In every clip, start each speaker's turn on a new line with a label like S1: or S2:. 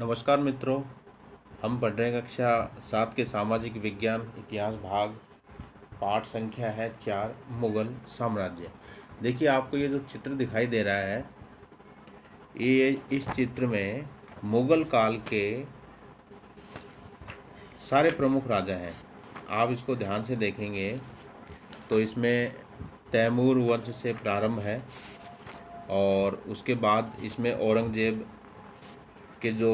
S1: नमस्कार मित्रों। हम पढ़ रहे हैं कक्षा 7 के सामाजिक विज्ञान इतिहास भाग। पाठ संख्या है 4, मुगल साम्राज्य। देखिए, आपको ये जो चित्र दिखाई दे रहा है, ये इस चित्र में मुगल काल के सारे प्रमुख राजा हैं। आप इसको ध्यान से देखेंगे तो इसमें तैमूर वंश से प्रारंभ है और उसके बाद इसमें औरंगजेब के जो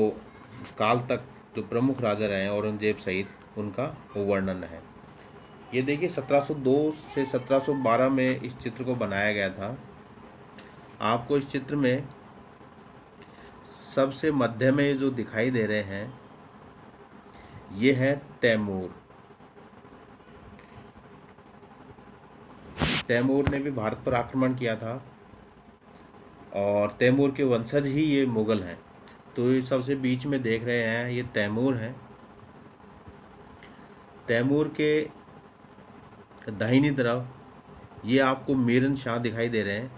S1: काल तक जो प्रमुख राजा रहे हैं औरंगजेब सहित उनका वर्णन है। ये देखिए 1702 से 1712 में इस चित्र को बनाया गया था। आपको इस चित्र में सबसे मध्य में जो दिखाई दे रहे हैं ये है तैमूर। तैमूर ने भी भारत पर आक्रमण किया था और तैमूर के वंशज ही ये मुगल हैं। तो ये सबसे बीच में देख रहे हैं ये तैमूर हैं। तैमूर के दाहिनी तरफ ये आपको मीरन शाह दिखाई दे रहे हैं।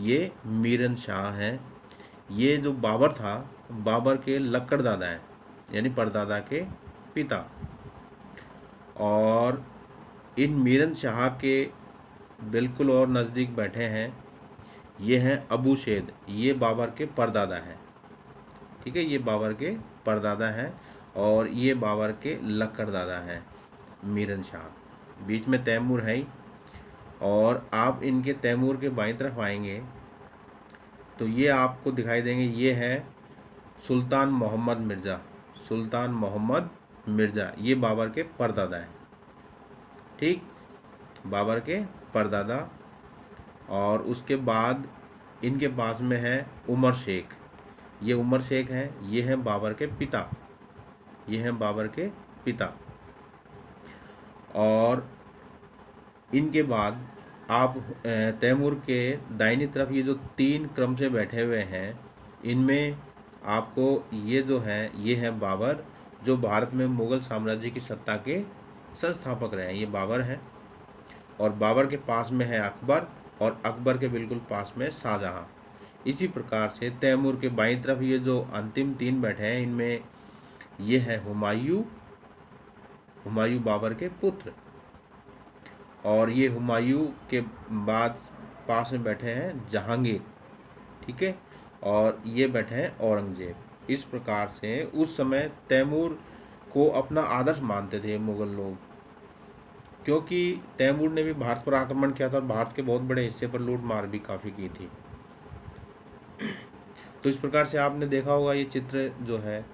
S1: ये मीरन शाह हैं। ये जो बाबर था, बाबर के लक्कड़ दादा हैं, यानी परदादा के पिता। और इन मीरन शाह के बिल्कुल और नज़दीक बैठे हैं ये हैं अबू शेद। ये बाबर के परदादा हैं। ठीक है, ये बाबर के परदादा हैं और ये बाबर के लक्कड़ दादा हैं मीरन शाह। बीच में तैमूर है ही। और आप इनके तैमूर के बाईं तरफ आएंगे तो ये आपको दिखाई देंगे, ये है सुल्तान मोहम्मद मिर्ज़ा। सुल्तान मोहम्मद मिर्ज़ा ये बाबर के परदादा हैं। ठीक, बाबर के परदादा। और उसके बाद इनके पास में है उमर शेख। ये उमर शेख हैं, ये हैं बाबर के पिता। ये हैं बाबर के पिता। और इनके बाद आप तैमूर के दाहिनी तरफ ये जो तीन क्रम से बैठे हुए हैं इनमें आपको ये जो हैं ये हैं बाबर, जो भारत में मुगल साम्राज्य की सत्ता के संस्थापक रहे हैं। ये बाबर हैं। और बाबर के पास में है अकबर और अकबर के बिल्कुल पास में शाहजहाँ। इसी प्रकार से तैमूर के बाईं तरफ ये जो अंतिम तीन बैठे हैं इनमें ये है हुमायूं। हुमायूं बाबर के पुत्र। और ये हुमायूं के बाद पास में बैठे हैं जहांगीर। ठीक है, और ये बैठे हैं औरंगजेब। इस प्रकार से उस समय तैमूर को अपना आदर्श मानते थे मुगल लोग, क्योंकि तैमूर ने भी भारत पर आक्रमण किया था और भारत के बहुत बड़े हिस्से पर लूट मार भी काफ़ी की थी। तो इस प्रकार से आपने देखा होगा ये चित्र जो है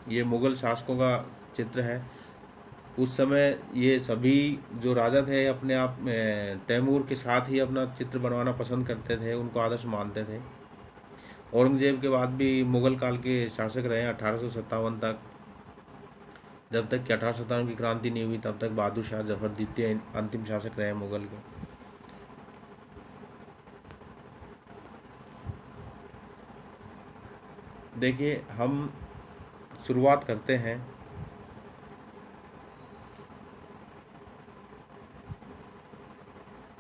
S1: ये मुगल शासकों का चित्र है। उस समय ये सभी जो राजा थे अपने आप तैमूर के साथ ही अपना चित्र बनवाना पसंद करते थे, उनको आदर्श मानते थे। औरंगजेब के बाद भी मुगल काल के शासक रहे 1857 तक। जब तक कि 1857 की क्रांति नहीं हुई तब तक बहादुर शाह जफर द्वितीय अंतिम शासक रहे मुगल के। देखिए, हम शुरुआत करते हैं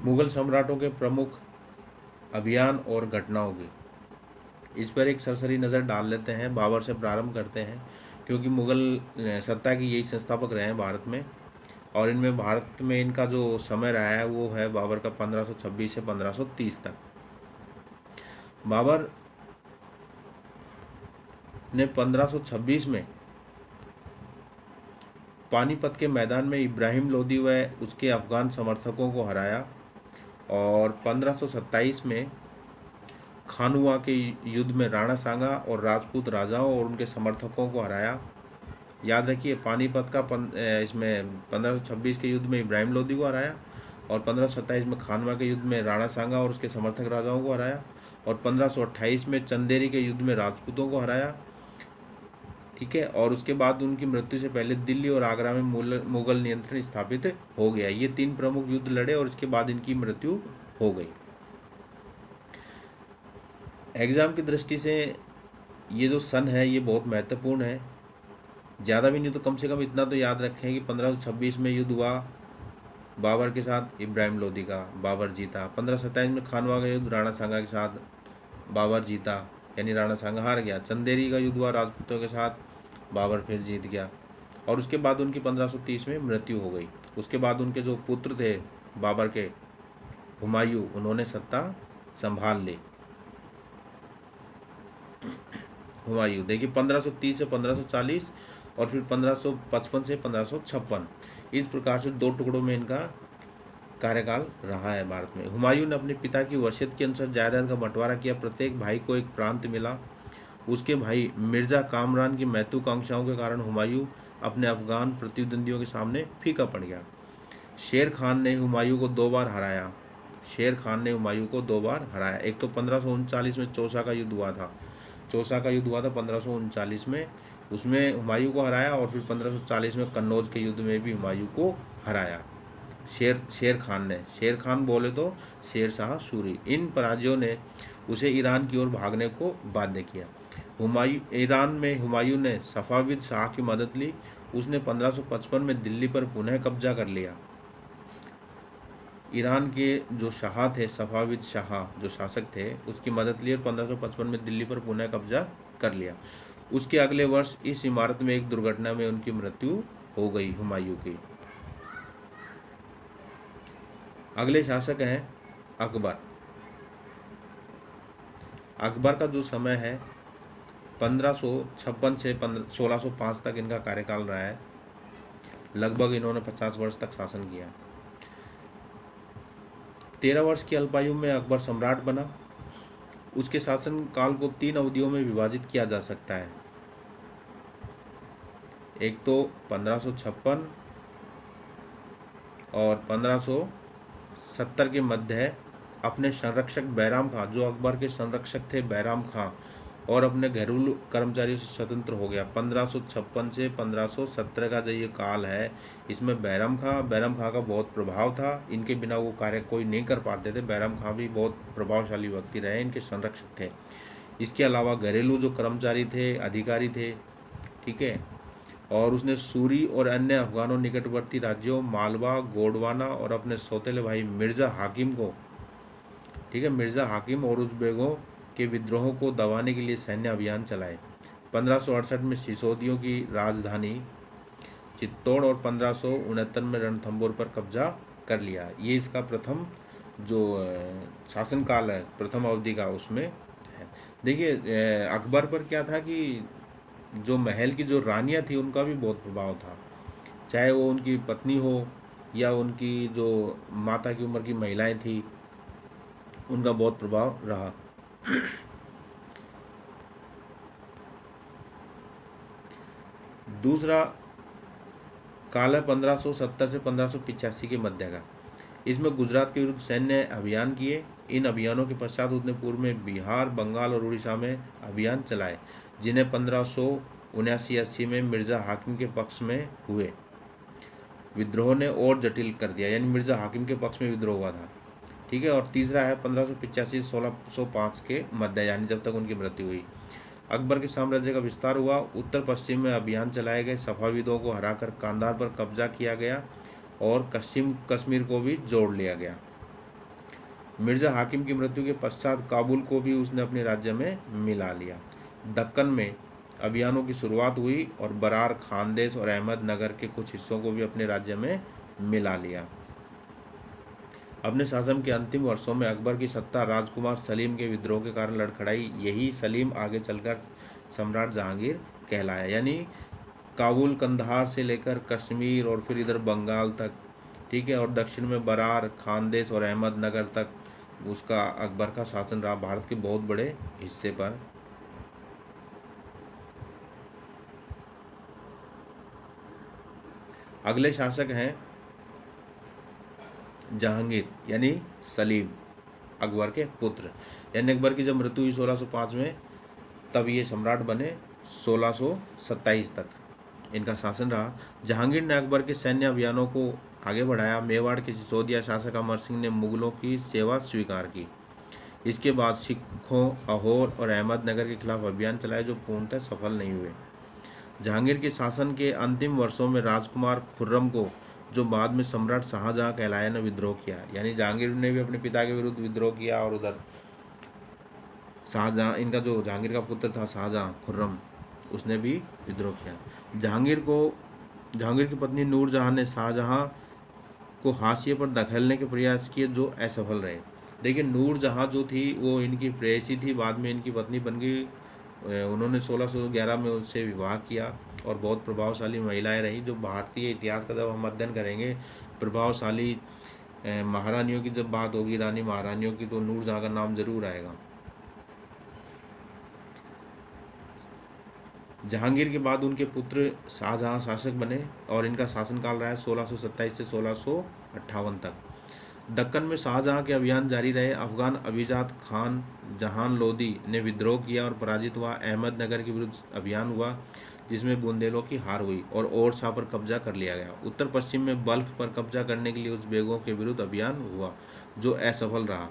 S1: मुगल सम्राटों के प्रमुख अभियान और घटनाओं की। इस पर एक सरसरी नज़र डाल लेते हैं। बाबर से प्रारंभ करते हैं क्योंकि मुगल सत्ता की यही संस्थापक रहे हैं भारत में। और इनमें भारत में इनका जो समय रहा है वो है बाबर का 1526 से 1530 तक। बाबर ने 1526 में पानीपत के मैदान में इब्राहिम लोदी व उसके अफगान समर्थकों को हराया। और 1527 में खानुआ के युद्ध में राणा सांगा और राजपूत राजाओं और उनके समर्थकों को हराया। याद रखिए, पानीपत का इसमें 1526 के युद्ध में इब्राहिम लोदी को हराया और 1527 में खानवा के युद्ध में राणा सांगा और उसके समर्थक राजाओं को हराया और 1528 में चंदेरी के युद्ध में राजपूतों को हराया। ठीक है, और उसके बाद उनकी मृत्यु से पहले दिल्ली और आगरा में मुगल नियंत्रण स्थापित हो गया। ये तीन प्रमुख युद्ध लड़े और इसके बाद इनकी मृत्यु हो गई। एग्ज़ाम की दृष्टि से ये जो सन है ये बहुत महत्वपूर्ण है। ज़्यादा भी नहीं तो कम से कम इतना तो याद रखें कि 1526 में युद्ध हुआ बाबर के साथ इब्राहिम लोदी का, बाबर जीता। 1527 में खानवा का युद्ध राणा सांगा के साथ बाबर जीता। यानी राणा सांगा हार गया। चंदेरी का युद्ध हुआ राजपूतों के साथ, बाबर फिर जीत गया। और उसके बाद उनकी 1530 में मृत्यु हो गई। उसके बाद उनके जो पुत्र थे बाबर के, हुमायूं, उन्होंने सत्ता संभाल ली। हुमायूं देखिए 1530 से 1540 और फिर 1555 से 1556, इस प्रकार से दो टुकड़ों में इनका कार्यकाल रहा है भारत में। हुमायूं ने अपने पिता की वसीयत के अनुसार जायदाद का बंटवारा किया। प्रत्येक भाई को एक प्रांत मिला। उसके भाई मिर्जा कामरान की महत्वाकांक्षाओं के कारण हुमायूं अपने अफगान प्रतिद्वंदियों के सामने फीका पड़ गया। शेर खान ने हुमायूं को 2 बार हराया। शेर खान ने हुमायूं को 2 बार हराया। एक तो 1539 में चौसा का युद्ध हुआ था। चौसा का युद्ध हुआ था 1539 में, उसमें हुमायूं को हराया। और फिर 1540 में कन्नौज के युद्ध में भी हुमायूं को हराया शेर खान ने। शेर खान बोले तो शेर शाह सूरी। इन पराजयों ने उसे ईरान की ओर भागने को बाध्य किया। ईरान में हुमायूं ने सफाविद शाह की मदद ली। उसने 1555 में दिल्ली पर पुनः कब्जा कर लिया। ईरान के जो शाह थे, सफाविद शाह जो शासक थे, उसकी मदद ली और 1555 में दिल्ली पर पुनः कब्जा कर लिया। उसके अगले वर्ष इस इमारत में एक दुर्घटना में उनकी मृत्यु हो गई हुमायूं की। अगले शासक हैं अकबर। अकबर का जो समय है 1556 से 1605 तक इनका कार्यकाल रहा है। लगभग इन्होंने 50 वर्ष तक शासन किया। 13 वर्ष की अल्पायु में अकबर सम्राट बना। उसके शासन काल को 3 अवधियों में विभाजित किया जा सकता है। एक तो 1556 और 1570 के मध्य है। अपने संरक्षक बैराम खां, जो अकबर के संरक्षक थे बैराम खां, और अपने घरेलू कर्मचारियों से स्वतंत्र हो गया। 1556 से 1570 का जो ये काल है, इसमें बैराम खां का बहुत प्रभाव था। इनके बिना वो कार्य कोई नहीं कर पाते थे। बैराम खां भी बहुत प्रभावशाली व्यक्ति रहे, इनके संरक्षक थे। इसके अलावा घरेलू जो कर्मचारी थे, अधिकारी थे, ठीक है। और उसने सूरी और अन्य अफगानों निकटवर्ती राज्यों मालवा, गोंडवाना और अपने सौतेले भाई मिर्ज़ा हाकिम को, ठीक है, मिर्ज़ा हाकिम और उज़्बेकों के विद्रोहों को दबाने के लिए सैन्य अभियान चलाए। 1568 में सिसोदियों की राजधानी चित्तौड़ और 1569 में रणथंभौर पर कब्जा कर लिया। ये इसका प्रथम जो शासनकाल है, प्रथम अवधि का, उसमें है। देखिए अकबर पर क्या था कि जो महल की जो रानियां थी उनका भी बहुत प्रभाव था। चाहे वो उनकी पत्नी हो या उनकी जो माता की उम्र की महिलाएं थी, उनका बहुत प्रभाव रहा। दूसरा काल है 1570 से 1585 के मध्य का। इसमें गुजरात के विरुद्ध सैन्य अभियान किए। इन अभियानों के पश्चात उसने पूर्व में बिहार, बंगाल और उड़ीसा में अभियान चलाए, जिन्हें 1579-80 में मिर्ज़ा हाकिम के पक्ष में हुए विद्रोह ने और जटिल कर दिया। यानी मिर्ज़ा हाकिम के पक्ष में विद्रोह हुआ था, ठीक है। और तीसरा है 1585 से 1605 के मध्य, यानी जब तक उनकी मृत्यु हुई। अकबर के साम्राज्य का विस्तार हुआ। उत्तर पश्चिम में अभियान चलाए गए। सफाविदों को हराकर कांधार पर कब्जा किया गया और पश्चिम कश्मीर को भी जोड़ लिया गया। मिर्ज़ा हाकिम की मृत्यु के पश्चात काबुल को भी उसने अपने राज्य में मिला लिया। दक्कन में अभियानों की शुरुआत हुई और बरार, खानदेश और अहमदनगर के कुछ हिस्सों को भी अपने राज्य में मिला लिया। अपने शासन के अंतिम वर्षों में अकबर की सत्ता राजकुमार सलीम के विद्रोह के कारण लड़खड़ाई। यही सलीम आगे चलकर सम्राट जहांगीर कहलाया। यानी काबुल, कंधार से लेकर कश्मीर और फिर इधर बंगाल तक, ठीक है, और दक्षिण में बरार, खानदेश और अहमदनगर तक उसका अकबर का शासन रहा, भारत के बहुत बड़े हिस्से पर। अगले शासक हैं जहांगीर, यानी सलीम, अकबर के पुत्र। यानी अकबर की जब मृत्यु हुई 1605 में, तब ये सम्राट बने। 1627 तक इनका शासन रहा। जहांगीर ने अकबर के सैन्य अभियानों को आगे बढ़ाया। मेवाड़ के सिसोदिया शासक अमर सिंह ने मुगलों की सेवा स्वीकार की। इसके बाद सिखों, अहोर और अहमदनगर के खिलाफ अभियान चलाए, जो पूर्णतः सफल नहीं हुए। जहांगीर के शासन के अंतिम वर्षों में राजकुमार खुर्रम को, जो बाद में सम्राट शाहजहां कहलाया, ने विद्रोह किया। यानी जहांगीर ने भी अपने पिता के विरुद्ध विद्रोह किया और उधर शाहजहाँ, इनका जो जहांगीर का पुत्र था शाहजहाँ खुर्रम, उसने भी विद्रोह किया। जहांगीर की पत्नी नूरजहाँ ने शाहजहाँ को हाशिए पर धकेलने के प्रयास किए जो असफल रहे। देखिए नूरजहाँ जो थी वो इनकी प्रेयसी थी, बाद में इनकी पत्नी बन गई। उन्होंने 1611 में उससे विवाह किया और बहुत प्रभावशाली महिलाएं रही। जो भारतीय इतिहास का जब हम अध्ययन करेंगे प्रभावशाली महारानियों की जब बात होगी, रानी महारानियों की, तो नूरजहाँ का नाम जरूर आएगा। जहांगीर के बाद उनके पुत्र शाहजहाँ शासक बने और इनका शासनकाल रहा है 1627 से 1658 तक। दक्कन में शाहजहाँ के अभियान जारी रहे। अफगान अभिजात खान जहान लोदी ने विद्रोह किया और पराजित हुआ। अहमदनगर के विरुद्ध अभियान हुआ जिसमें बुंदेलों की हार हुई और ओरछा पर कब्जा कर लिया गया। उत्तर पश्चिम में बल्ख पर कब्जा करने के लिए उज़्बेकों के विरुद्ध अभियान हुआ जो असफल रहा।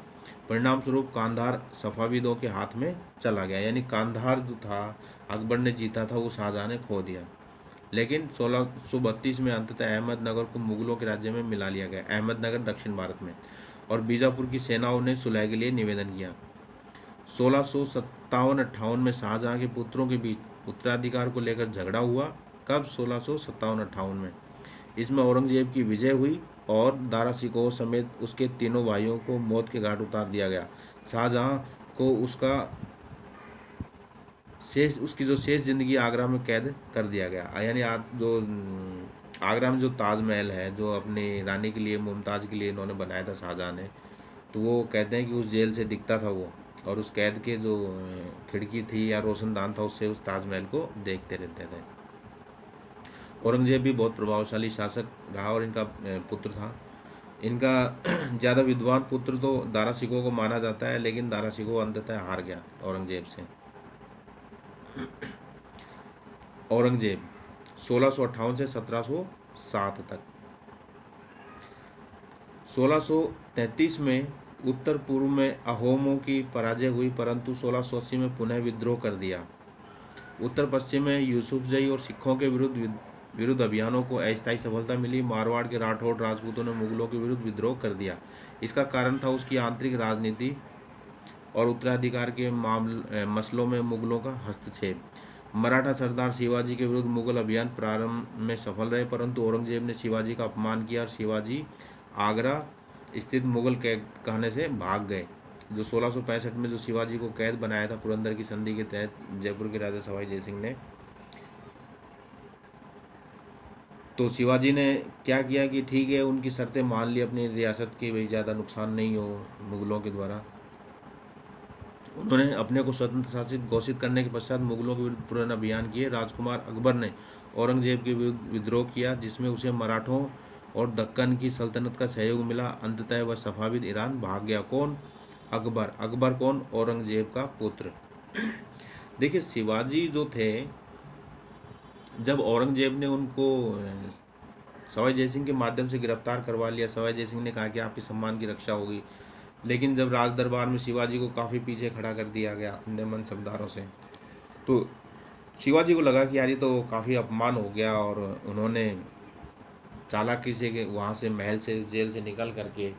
S1: परिणाम स्वरूप कांधार सफाविदों के हाथ में चला गया, यानी कांधार जो था अकबर ने जीता था वो शाहजहाँ ने खो दिया। लेकिन 1632 में अंततः अहमदनगर को मुगलों के राज्य में मिला लिया गया, अहमदनगर दक्षिण भारत में, और बीजापुर की सेनाओं ने सुलह के लिए निवेदन किया। 1657-58 में शाहजहाँ के पुत्रों के बीच उत्तराधिकार को लेकर झगड़ा हुआ। कब? 1657-58 में। इसमें औरंगजेब की विजय हुई और दारा शिकोह समेत उसके तीनों भाइयों को मौत के घाट उतार दिया गया। शाहजहाँ को उसकी जो शेष जिंदगी आगरा में कैद कर दिया गया। यानी आज जो आगरा में जो ताजमहल है जो अपनी रानी के लिए, मुमताज़ के लिए इन्होंने बनाया था शाहजहाँ ने, तो वो कहते हैं कि उस जेल से दिखता था वो, और उस कैद के जो खिड़की थी या रोशनदान था उससे उस ताजमहल को देखते रहते थे। औरंगजेब भी बहुत प्रभावशाली शासक रहा और इनका पुत्र था। इनका ज़्यादा विद्वान पुत्र तो दारा शिकोह को माना जाता है, लेकिन दारा शिकोह अंततः हार गया औरंगजेब से। औरंगजेब 1658 से 1707 तक। 1633 में उत्तर पूर्व में अहोमों की पराजय हुई, परंतु 1680 में पुनः विद्रोह कर दिया। उत्तर पश्चिम में यूसुफजई और सिखों के विरुद्ध अभियानों को अस्थायी सफलता मिली। मारवाड़ के राठौड़ राजपूतों ने मुगलों के विरुद्ध विद्रोह कर दिया। इसका कारण था उसकी आंतरिक राजनीति और उत्तराधिकार के मसलों में मुगलों का हस्तक्षेप। मराठा सरदार शिवाजी के विरुद्ध मुगल अभियान प्रारंभ में सफल रहे, परंतु औरंगजेब ने शिवाजी का अपमान किया और शिवाजी आगरा स्थित मुगल कैद खाने से भाग गए। जो 1665 में जो शिवाजी को कैद बनाया था पुरंदर की संधि के तहत जयपुर के राजा सवाई जयसिंह ने, तो शिवाजी ने क्या किया कि ठीक है उनकी शर्तें मान ली अपनी रियासत की, भाई ज़्यादा नुकसान नहीं हो मुगलों के द्वारा। उन्होंने अपने को स्वतंत्र शासित घोषित करने के पश्चात मुगलों के विरुद्ध पुनः अभियान किए। राजकुमार अकबर ने औरंगजेब के विरुद्ध विद्रोह किया जिसमें उसे मराठों और दक्कन की सल्तनत का सहयोग मिला। अंततः वह सफाविद ईरान भाग गया। कौन? अकबर। अकबर कौन? औरंगजेब का पुत्र। देखिए शिवाजी जो थे, जब औरंगजेब ने उनको सवाई जयसिंह के माध्यम से गिरफ्तार करवा लिया, सवाई जयसिंह ने कहा कि आपके सम्मान की रक्षा होगी, लेकिन जब राज दरबार में शिवाजी को काफ़ी पीछे खड़ा कर दिया गया अपने मनसबदारों से, तो शिवाजी को लगा कि यार ये तो काफ़ी अपमान हो गया, और उन्होंने चालाकी से वहाँ से महल से, जेल से निकल करके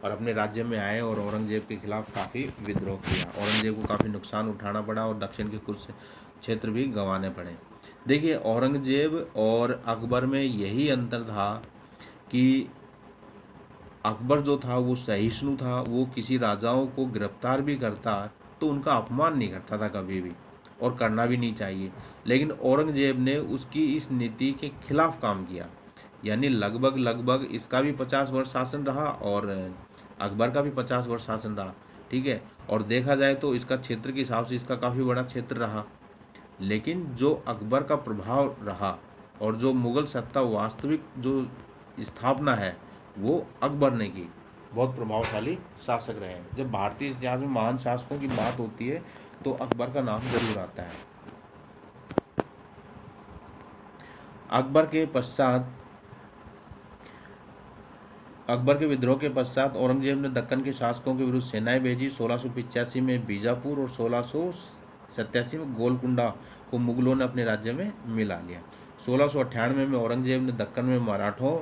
S1: और अपने राज्य में आए और औरंगजेब के खिलाफ काफ़ी विद्रोह किया। औरंगजेब को काफ़ी नुकसान उठाना पड़ा और दक्षिण के कुछ क्षेत्र भी गंवाने पड़े। देखिए औरंगजेब और अकबर में यही अंतर था कि अकबर जो था वो सहिष्णु था, वो किसी राजाओं को गिरफ्तार भी करता तो उनका अपमान नहीं करता था कभी भी, और करना भी नहीं चाहिए। लेकिन औरंगजेब ने उसकी इस नीति के खिलाफ काम किया, यानी लगभग इसका भी 50 वर्ष शासन रहा और अकबर का भी 50 वर्ष शासन रहा, ठीक है। और देखा जाए तो इसका क्षेत्र के हिसाब से इसका काफ़ी बड़ा क्षेत्र रहा, लेकिन जो अकबर का प्रभाव रहा और जो मुगल सत्ता वास्तविक जो स्थापना है वो अकबर ने की। बहुत प्रभावशाली शासक रहे हैं। जब भारतीय इतिहास में महान शासकों की बात होती है तो अकबर का नाम जरूर आता है। अकबर के विद्रोह के पश्चात औरंगजेब ने दक्कन के शासकों के विरुद्ध सेनाएं भेजी। 1685 में बीजापुर और 1687 में गोलकुंडा को मुगलों ने अपने राज्य में मिला लिया। 1698 में औरंगजेब ने दक्कन में मराठों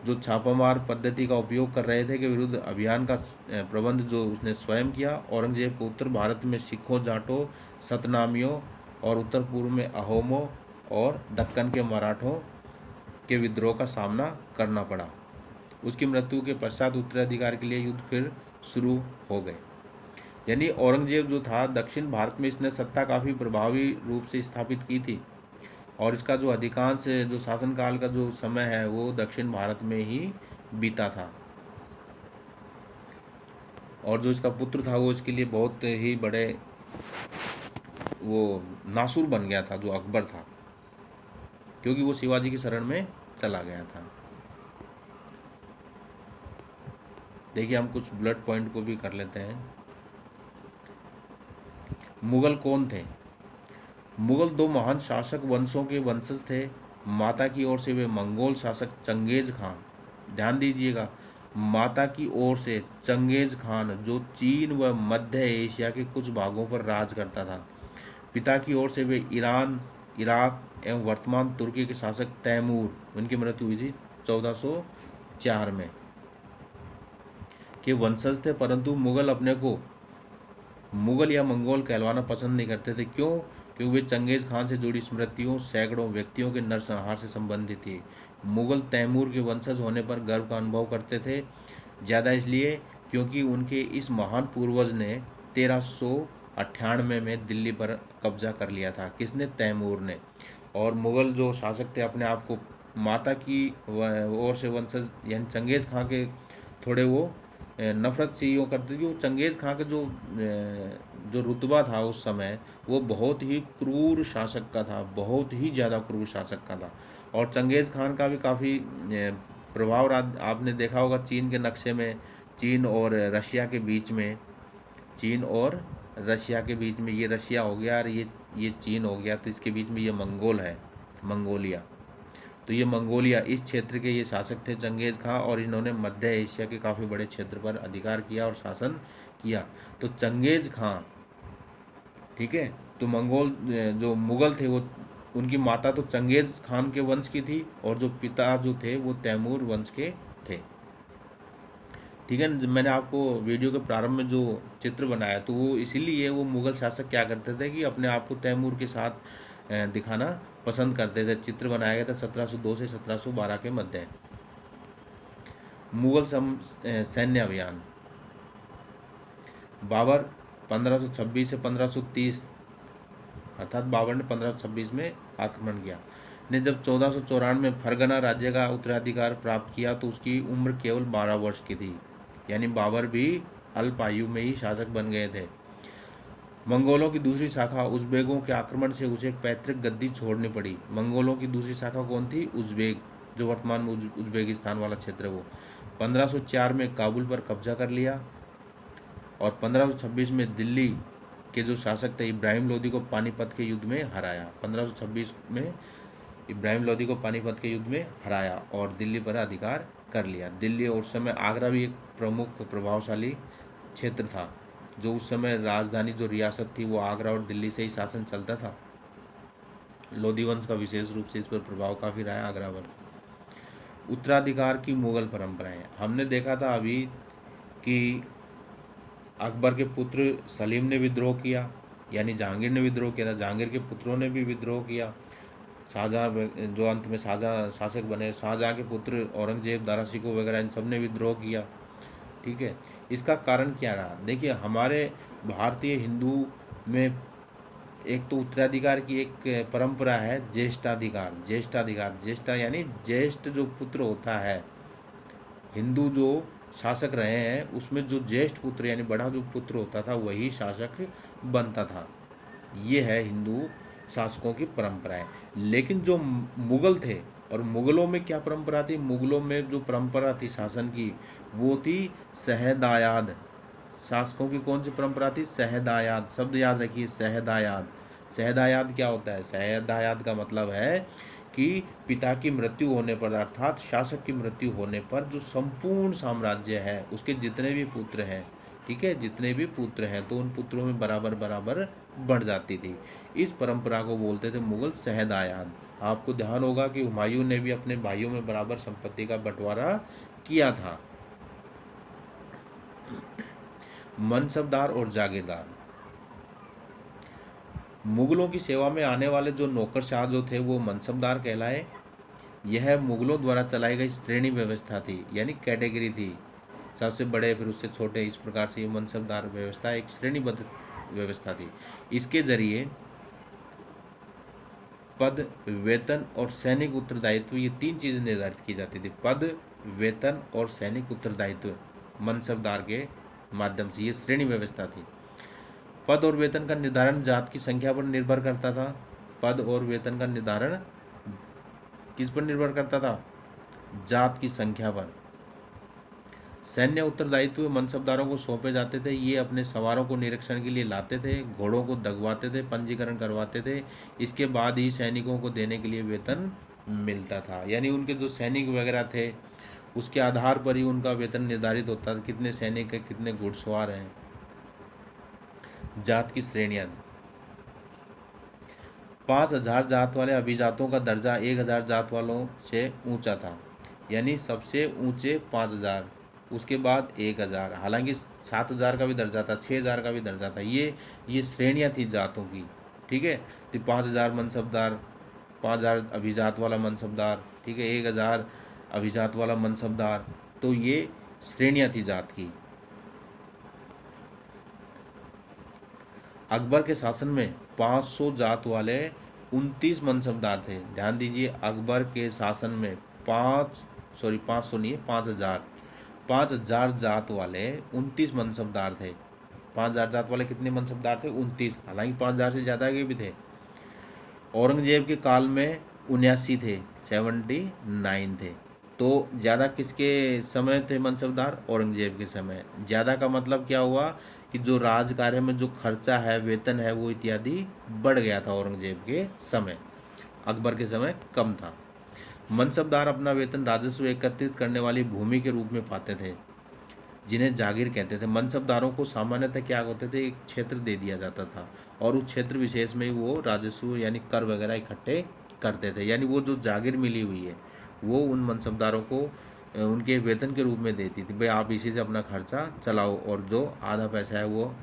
S1: जो छापामार पद्धति का उपयोग कर रहे थे के विरुद्ध अभियान का प्रबंध जो उसने स्वयं किया। औरंगजेब को उत्तर भारत में सिखों, जाटों, सतनामियों और उत्तर पूर्व में अहोमों और दक्कन के मराठों के विद्रोह का सामना करना पड़ा। उसकी मृत्यु के पश्चात उत्तराधिकार के लिए युद्ध फिर शुरू हो गए। यानी औरंगजेब जो था दक्षिण भारत में इसने सत्ता काफ़ी प्रभावी रूप से स्थापित की थी और इसका जो अधिकांश जो शासनकाल का जो समय है वो दक्षिण भारत में ही बीता था। और जो इसका पुत्र था वो इसके लिए बहुत ही बड़े वो नासुर बन गया था, जो अकबर था, क्योंकि वो शिवाजी की शरण में चला गया था। देखिए हम कुछ ब्लड पॉइंट को भी कर लेते हैं। मुगल कौन थे? मुगल दो महान शासक वंशों के वंशज थे। माता की ओर से वे मंगोल शासक चंगेज खान, ध्यान दीजिएगा, माता की ओर से चंगेज खान जो चीन व मध्य एशिया के कुछ भागों पर राज करता था। पिता की ओर से वे ईरान, इराक एवं वर्तमान तुर्की के शासक तैमूर, उनकी मृत्यु हुई थी 1404 में, के वंशज थे। परंतु मुगल अपने को मुगल या मंगोल कहलवाना पसंद नहीं करते थे। क्यों? क्योंकि वे चंगेज खान से जुड़ी स्मृतियों, सैकड़ों व्यक्तियों के नरसंहार से संबंधित थी। मुगल तैमूर के वंशज होने पर गर्व का अनुभव करते थे, ज़्यादा इसलिए क्योंकि उनके इस महान पूर्वज ने 1398 में दिल्ली पर कब्जा कर लिया था। किसने? तैमूर ने। और मुगल जो शासक थे अपने आप को माता की ओर से वंशज यानी चंगेज खां के थोड़े वो नफरत से यूँ करते थे। वो चंगेज़ खां का जो रुतबा था उस समय वो बहुत ही क्रूर शासक का था, बहुत ही ज़्यादा क्रूर शासक का था। और चंगेज़ खान का भी काफ़ी प्रभाव आपने देखा होगा चीन के नक्शे में, चीन और रशिया के बीच में, चीन और रशिया के बीच में, ये रशिया हो गया और ये चीन हो गया, तो इसके बीच में ये मंगोल है, मंगोलिया। तो ये मंगोलिया, इस क्षेत्र के ये शासक थे चंगेज़ खां और इन्होंने मध्य एशिया के काफ़ी बड़े क्षेत्र पर अधिकार किया और शासन किया। तो चंगेज़ खां, ठीक है, तो मंगोल जो मुगल थे वो उनकी माता तो चंगेज़ खान के वंश की थी और जो पिता जो थे वो तैमूर वंश के थे। ठीक है, मैंने आपको वीडियो के प्रारंभ में जो चित्र बनाया तो वो इसीलिए वो मुगल शासक क्या करते थे कि अपने आप को तैमूर के साथ दिखाना पसंद करते थे। चित्र बनाया गया था 1702 से 1712 के मध्य। मुगल सैन्य अभियान। बाबर 1526 से 1530, अर्थात बाबर ने 1526 में आक्रमण किया। ने जब 1494 में फरगना राज्य का उत्तराधिकार प्राप्त किया तो उसकी उम्र केवल 12 वर्ष की थी। यानी बाबर भी अल्प आयु में ही शासक बन गए थे। मंगोलों की दूसरी शाखा उज़्बेकों के आक्रमण से उसे पैतृक गद्दी छोड़नी पड़ी। मंगोलों की दूसरी शाखा कौन थी? उज़्बेक, जो वर्तमान में उज़्बेकिस्तान वाला क्षेत्र है वो। 1504 में काबुल पर कब्जा कर लिया और 1526 में दिल्ली के जो शासक थे इब्राहिम लोदी को पानीपत के युद्ध में हराया। 1526 में इब्राहिम लोदी को पानीपत के युद्ध में हराया और दिल्ली पर अधिकार कर लिया। दिल्ली और उस समय आगरा भी एक प्रमुख प्रभावशाली क्षेत्र था। जो उस समय राजधानी जो रियासत थी वो आगरा और दिल्ली से ही शासन चलता था। लोधी वंश का विशेष रूप से इस पर प्रभाव काफ़ी रहा है आगरा पर। उत्तराधिकार की मुगल परंपराएं। हमने देखा था अभी कि अकबर के पुत्र सलीम ने विद्रोह किया, यानी जहांगीर ने विद्रोह किया था। जहांगीर के पुत्रों ने भी विद्रोह किया। शाहजहाँ जो अंत में शाहजहाँ शासक बने, शाहजहाँ के पुत्र औरंगजेब, दारा शिकोह वगैरह इन सब ने विद्रोह किया। ठीक है, इसका कारण क्या रहा? देखिए हमारे भारतीय हिंदू में एक तो उत्तराधिकार की एक परंपरा है, ज्येष्ठाधिकार। ज्येष्ठा यानी ज्येष्ठ जो पुत्र होता है, हिंदू जो शासक रहे हैं उसमें जो ज्येष्ठ पुत्र यानी बड़ा जो पुत्र होता था वही शासक बनता था। ये है हिंदू शासकों की परंपराएं। लेकिन जो मुगल थे, और मुगलों में क्या परंपरा थी? मुगलों में जो परंपरा थी शासन की वो थी सहदायाद। शासकों की कौन सी परंपरा थी? सहदायाद। शब्द याद रखिए, सहदायाद। सहदायाद क्या होता है? सहदायाद का मतलब है कि पिता की मृत्यु होने पर, अर्थात शासक की मृत्यु होने पर जो संपूर्ण साम्राज्य है उसके जितने भी पुत्र हैं, ठीक है, जितने भी पुत्र हैं तो उन पुत्रों में बराबर बराबर बढ़ जाती थी। इस परंपरा को बोलते थे मुगल शहदायाद। आपको ध्यान होगा कि हुमायूं ने भी अपने भाइयों में बराबर संपत्ति का बंटवारा किया था। मनसबदार और जागीरदार। मुगलों की सेवा में आने वाले जो नौकरशाह जो थे वो मनसबदार कहलाए। यह मुगलों द्वारा चलाई गई श्रेणी व्यवस्था थी, यानी कैटेगरी थी। सबसे बड़े, फिर उससे छोटे, इस प्रकार से ये मनसबदार व्यवस्था एक श्रेणीबद्ध व्यवस्था थी। इसके जरिए पद, वेतन और सैनिक उत्तरदायित्व, ये तीन चीजें निर्धारित की जाती थी। पद, वेतन और सैनिक उत्तरदायित्व मनसबदार के माध्यम से ये श्रेणी व्यवस्था थी। पद और वेतन का निर्धारण जात की संख्या पर निर्भर करता था। पद और वेतन का निर्धारण किस पर निर्भर करता था? जात की संख्या पर। सैन्य उत्तरदायित्व मनसबदारों को सौंपे जाते थे। ये अपने सवारों को निरीक्षण के लिए लाते थे, घोड़ों को दगवाते थे, पंजीकरण करवाते थे। इसके बाद ही सैनिकों को देने के लिए वेतन मिलता था। यानी उनके जो सैनिक वगैरह थे उसके आधार पर ही उनका वेतन निर्धारित होता था, कितने सैनिक है, कितने घुड़सवार हैं। जात की श्रेणियां। 5000 जात वाले अभिजातों का दर्जा 1000 जात वालों से ऊंचा था। यानी सबसे ऊंचे 5000, उसके बाद 1000, हालांकि 7000 का भी दर्जा था, 6000 का भी दर्जा था। ये श्रेणियां थी जातों की। ठीक है, तो 5000 मनसबदार, 5000 अभिजात वाला मनसबदार, ठीक है, 1000 अभिजात वाला मनसबदार। तो ये श्रेणियां थी जात की। अकबर के शासन में 500 जात वाले 29 मनसबदार थे। ध्यान दीजिए, अकबर के शासन में 500 नहीं है, 5000 जात वाले 29 मनसबदार थे। 5000 जात वाले कितने मनसबदार थे? 29। हालांकि 5000 से ज़्यादा के भी थे। औरंगजेब के काल में 79 थे, 79 थे। तो ज़्यादा किसके समय थे मनसबदार? औरंगजेब के समय। ज़्यादा का मतलब क्या हुआ कि जो राज कार्य में जो खर्चा है, वेतन है, वो इत्यादि बढ़ गया था औरंगजेब के समय। अकबर के समय कम था। मनसबदार अपना वेतन राजस्व एकत्रित करने वाली भूमि के रूप में पाते थे, जिन्हें जागीर कहते थे। मनसबदारों को सामान्यतः क्या होते थे, एक क्षेत्र दे दिया जाता था और उस क्षेत्र विशेष में वो राजस्व यानी कर वगैरह इकट्ठे करते थे। यानी वो जो जागीर मिली हुई है वो उन मनसबदारों को उनके वेतन के रूप में देती थी। भाई आप इसी से अपना खर्चा चलाओ और जो आधा पैसा है वो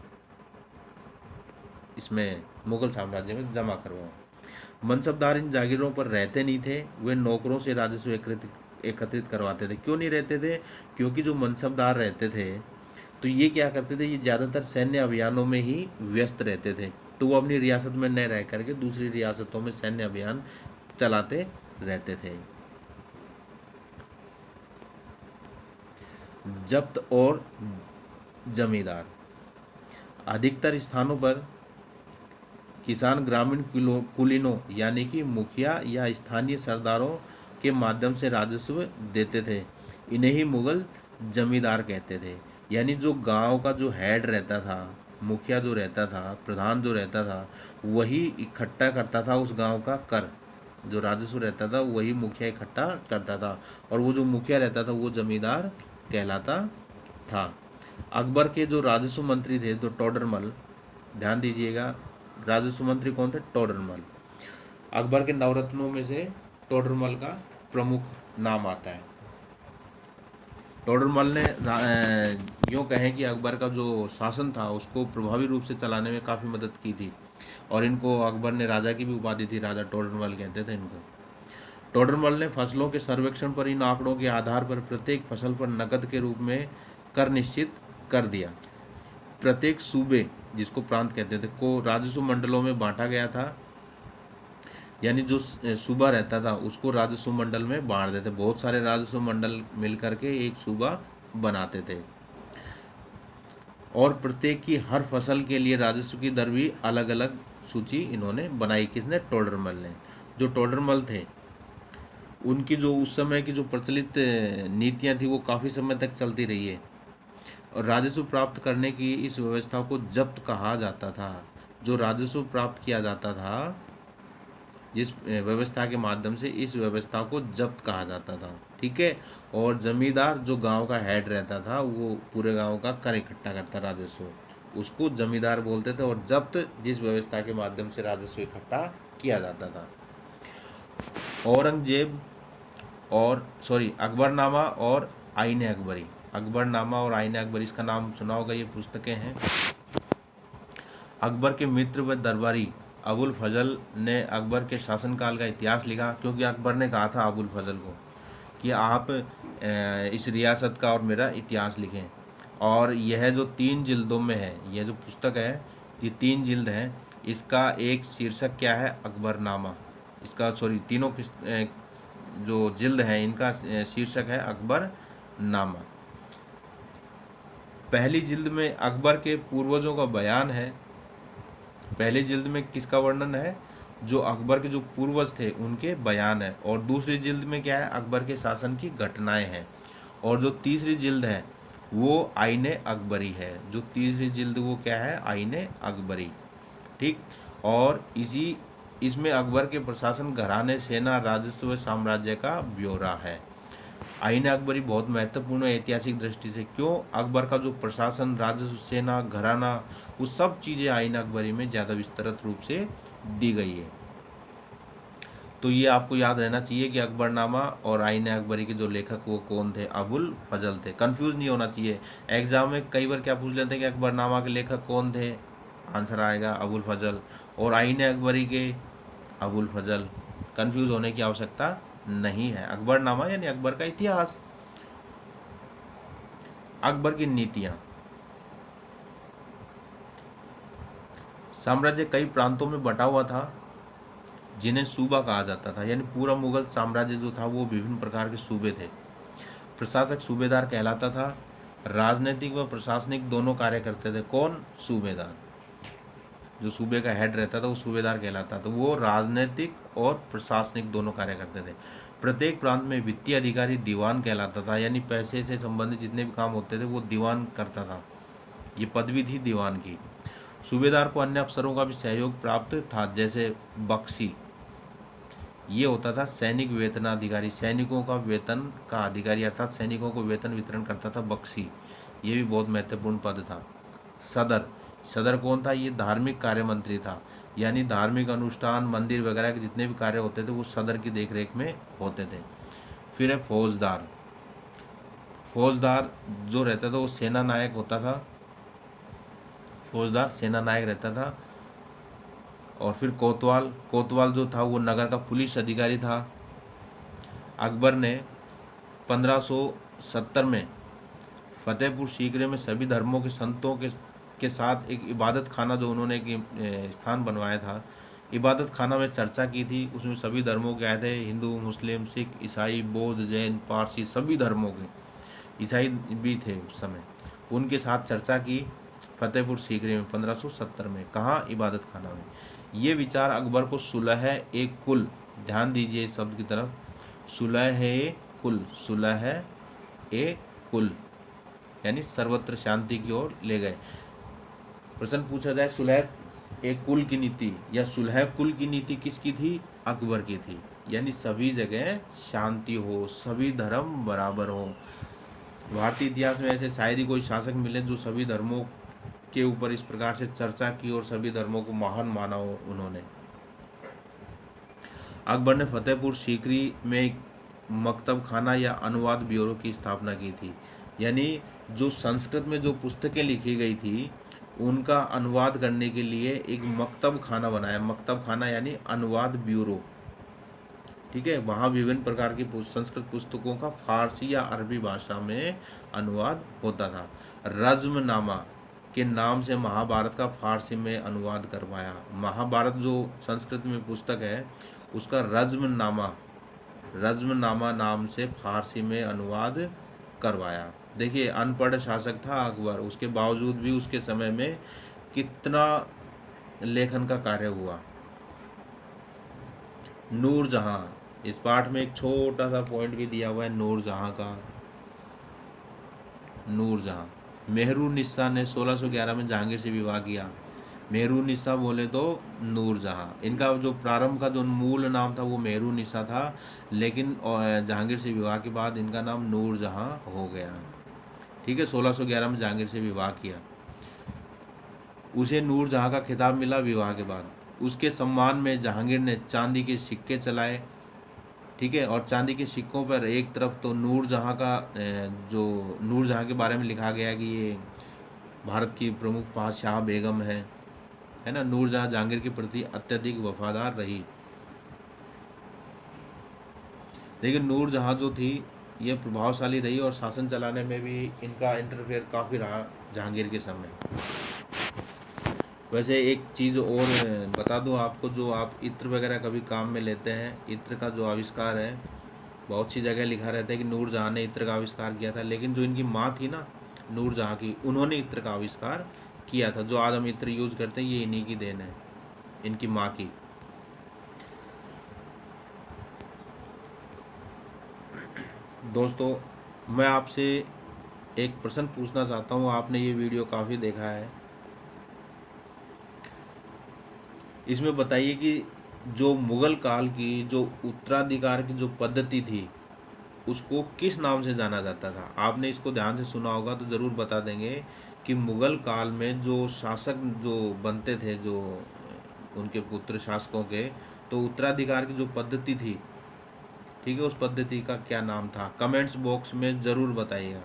S1: इसमें मुगल साम्राज्य में जमा करवाओ। मनसबदार इन जागीरों पर रहते नहीं थे, वे नौकरों से राजस्व एकत्रित करवाते थे। क्यों नहीं रहते थे? क्योंकि जो मनसबदार रहते थे तो ये क्या करते थे, ये ज़्यादातर सैन्य अभियानों में ही व्यस्त रहते थे। तो वो अपनी रियासत में न रह करके दूसरी रियासतों में सैन्य अभियान चलाते रहते थे। जब्त और जमींदार। अधिकतर स्थानों पर किसान ग्रामीण कुलीनों यानी कि मुखिया या स्थानीय सरदारों के माध्यम से राजस्व देते थे। इन्हें ही मुगल जमींदार कहते थे। यानी जो गांव का जो हेड रहता था, मुखिया जो रहता था, प्रधान जो रहता था, वही इकट्ठा करता था उस गांव का कर। जो राजस्व रहता था वही मुखिया इकट्ठा करता था और वो जो मुखिया रहता था वो जमींदार कहलाता था। अकबर के जो राजस्व मंत्री थे तो टोडरमल, ध्यान दीजिएगा, राजस्व मंत्री कौन थे? टोडरमल। अकबर के नवरत्नों में से टोडरमल का प्रमुख नाम आता है। टोडरमल ने यूँ कहें कि अकबर का जो शासन था उसको प्रभावी रूप से चलाने में काफ़ी मदद की थी और इनको अकबर ने राजा की भी उपाधि थी, राजा टोडरमल कहते थे इनको। टोडरमल ने फसलों के सर्वेक्षण पर इन आंकड़ों के आधार पर प्रत्येक फसल पर नकद के रूप में कर निश्चित कर दिया। प्रत्येक सूबे, जिसको प्रांत कहते थे, को राजस्व मंडलों में बांटा गया था। यानी जो सूबा रहता था उसको राजस्व मंडल में बांट देते। बहुत सारे राजस्व मंडल मिलकर के एक सूबा बनाते थे और प्रत्येक की हर फसल के लिए राजस्व की दर भी अलग अलग सूची इन्होंने बनाई। किसने? टोडरमल ने। जो टोडरमल थे उनकी जो उस समय की जो प्रचलित नीतियां थी वो काफ़ी समय तक चलती रही है और राजस्व प्राप्त करने की इस व्यवस्था को जब्त कहा जाता था। जो राजस्व प्राप्त किया जाता था जिस व्यवस्था के माध्यम से, इस व्यवस्था को जब्त कहा जाता था। ठीक है, और जमींदार जो गांव का हेड रहता था वो पूरे गांव का कर इकट्ठा करता, राजस्व, उसको जमींदार बोलते थे, और जब्त जिस व्यवस्था के माध्यम से राजस्व इकट्ठा किया जाता था। औरंगजेब और अकबरनामा और आईन अकबरी। अकबरनामा और आईन अकबरी, इसका नाम सुना होगा, ये पुस्तकें हैं। अकबर के मित्र व दरबारी अबुल फजल ने अकबर के शासनकाल का इतिहास लिखा, क्योंकि अकबर ने कहा था अबुल फजल को कि आप इस रियासत का और मेरा इतिहास लिखें। और यह जो 3 जिल्दों में है, यह जो पुस्तक है, ये 3 जिल्द हैं। इसका एक शीर्षक क्या है? अकबरनामा। इसका तीनों जो जिल्द हैं, इनका शीर्षक है अकबरनामा। पहली जिल्द में अकबर के पूर्वजों का बयान है। पहली जिल्द में किसका वर्णन है? जो अकबर के जो पूर्वज थे उनके बयान है। और दूसरी जिल्द में क्या है? अकबर के शासन की घटनाएं हैं। और जो तीसरी जिल्द है वो आईने अकबरी है। जो तीसरी जिल्द वो क्या है? आईने अकबरी। ठीक। और इसमें अकबर के प्रशासन, घराने, सेना, राजस्व व साम्राज्य का ब्यौरा है। आईन अकबरी बहुत महत्वपूर्ण है ऐतिहासिक दृष्टि से। क्यों? अकबर का जो प्रशासन, राजस्व, सेना, घराना, वो सब चीज़ें आईन अकबरी में ज़्यादा विस्तृत रूप से दी गई है। तो ये आपको याद रहना चाहिए कि अकबरनामा और आईन अकबरी के जो लेखक वो कौन थे? अबुल फजल थे। कंफ्यूज नहीं होना चाहिए। एग्जाम में कई बार क्या पूछ लेते हैं कि अकबरनामा के लेखक कौन थे? आंसर आएगा अबुल फजल। और आईन अकबरी के अबुल फजल। कंफ्यूज होने की आवश्यकता नहीं है। अकबरनामा यानी अकबर का इतिहास। अकबर की नीतियां। साम्राज्य कई प्रांतों में बटा हुआ था, जिन्हें सूबा कहा जाता था। यानी पूरा मुगल साम्राज्य जो था वो विभिन्न प्रकार के सूबे थे। प्रशासक सूबेदार कहलाता था। राजनीतिक व प्रशासनिक दोनों कार्य करते थे। कौन? सूबेदार। जो सूबे का हेड रहता था वो सूबेदार कहलाता था। वो राजनीतिक और प्रशासनिक दोनों कार्य करते थे। प्रत्येक प्रांत में वित्तीय अधिकारी दीवान कहलाता था। यानी पैसे से संबंधित जितने भी काम होते थे वो दीवान करता था। ये पदवी थी दीवान की। सूबेदार को अन्य अफसरों का भी सहयोग प्राप्त था, जैसे बख्शी। ये होता था सैनिक वेतनाधिकारी। सैनिकों का वेतन का अधिकारी, अर्थात सैनिकों को वेतन वितरण करता था बख्शी। ये भी बहुत महत्वपूर्ण पद था। सदर। सदर कौन था? ये धार्मिक कार्य मंत्री था। यानी धार्मिक अनुष्ठान, मंदिर वगैरह के जितने भी कार्य होते थे वो सदर की देखरेख में होते थे। फिर है फौजदार। फौजदार जो रहता था वो सेना नायक होता था। फौजदार सेना नायक रहता था। और फिर कोतवाल। कोतवाल जो था वो नगर का पुलिस अधिकारी था। अकबर ने 1570 में फतेहपुर सीकरी में सभी धर्मों के संतों के साथ एक इबादत खाना, जो उन्होंने एक स्थान बनवाया था, इबादत खाना में चर्चा की थी। उसमें सभी धर्मों के आए थे, हिंदू, मुस्लिम, सिख, ईसाई, बौद्ध, जैन, पारसी, सभी धर्मों के। ईसाई भी थे उस समय। उनके साथ चर्चा की फतेहपुर सीकरी में 1570 में। कहाँ? इबादत खाना में। ये विचार अकबर को सुलह ए कुल, ध्यान दीजिए इस शब्द की तरफ, सुलह ए कुल, सुलह ए कुल यानी सर्वत्र शांति की ओर ले गए। प्रश्न पूछा जाए सुलह ए कुल की नीति या सुलह कुल की नीति किसकी थी? अकबर की थी। यानी सभी जगह शांति हो, सभी धर्म बराबर हो। भारतीय इतिहास में ऐसे शायद ही कोई शासक मिले जो सभी धर्मों के ऊपर इस प्रकार से चर्चा की और सभी धर्मों को महान माना हो उन्होंने। अकबर ने फतेहपुर सीकरी में एक मकतब खाना या अनुवाद ब्यूरो की स्थापना की थी। यानी जो संस्कृत में जो पुस्तकें लिखी गई थी उनका अनुवाद करने के लिए एक मकतब खाना बनाया। मकतब खाना यानी अनुवाद ब्यूरो। ठीक है। वहाँ विभिन्न प्रकार की संस्कृत पुस्तकों का फारसी या अरबी भाषा में अनुवाद होता था। रज़्मनामा के नाम से महाभारत का फारसी में अनुवाद करवाया। महाभारत जो संस्कृत में पुस्तक है उसका रज़्मनामा नाम से फारसी में अनुवाद करवाया। देखिए अनपढ़ शासक था अकबर, उसके बावजूद भी उसके समय में कितना लेखन का कार्य हुआ। नूरजहां, इस पाठ में एक छोटा सा पॉइंट भी दिया हुआ है नूरजहां का। नूरजहां, मेहरुन्निसा ने 1611 में जहांगीर से विवाह किया। मेहरुन्निसा बोले तो नूरजहां। इनका जो प्रारंभ का जो मूल नाम था वो मेहरुन्निसा था, लेकिन जहांगीर से विवाह के बाद इनका नाम नूरजहां हो गया। ठीक है। 1611 में जहांगीर से विवाह किया। उसे नूरजहाँ का खिताब मिला विवाह के बाद। उसके सम्मान में जहांगीर ने चांदी के सिक्के चलाए, ठीक है। और चांदी के सिक्कों पर एक तरफ तो नूरजहाँ का जो नूरजहाँ के बारे में लिखा गया कि ये भारत की प्रमुख 5 शाह बेगम है ना। नूरजहाँ जहांगीर के प्रति अत्यधिक वफादार रही। लेकिन नूरजहाँ जो थी ये प्रभावशाली रही और शासन चलाने में भी इनका इंटरफेयर काफ़ी रहा जहांगीर के समय। वैसे एक चीज़ और बता दूं आपको, जो आप इत्र वगैरह कभी काम में लेते हैं, इत्र का जो आविष्कार है बहुत सी जगह लिखा रहता है कि नूरजहाँ ने इत्र का आविष्कार किया था, लेकिन जो इनकी माँ थी ना नूरजहाँ की, उन्होंने इत्र का आविष्कार किया था। जो आज हम इत्र यूज़ करते हैं ये इन्हीं की देन है, इनकी माँ की। दोस्तों मैं आपसे एक प्रश्न पूछना चाहता हूँ, आपने ये वीडियो काफ़ी देखा है, इसमें बताइए कि जो मुग़ल काल की जो उत्तराधिकार की जो पद्धति थी उसको किस नाम से जाना जाता था। आपने इसको ध्यान से सुना होगा तो ज़रूर बता देंगे कि मुग़ल काल में जो शासक जो बनते थे, जो उनके पुत्र शासकों के, तो उत्तराधिकार की जो पद्धति थी, ठीक है, उस पद्धति का क्या नाम था। कमेंट्स बॉक्स में ज़रूर बताइएगा।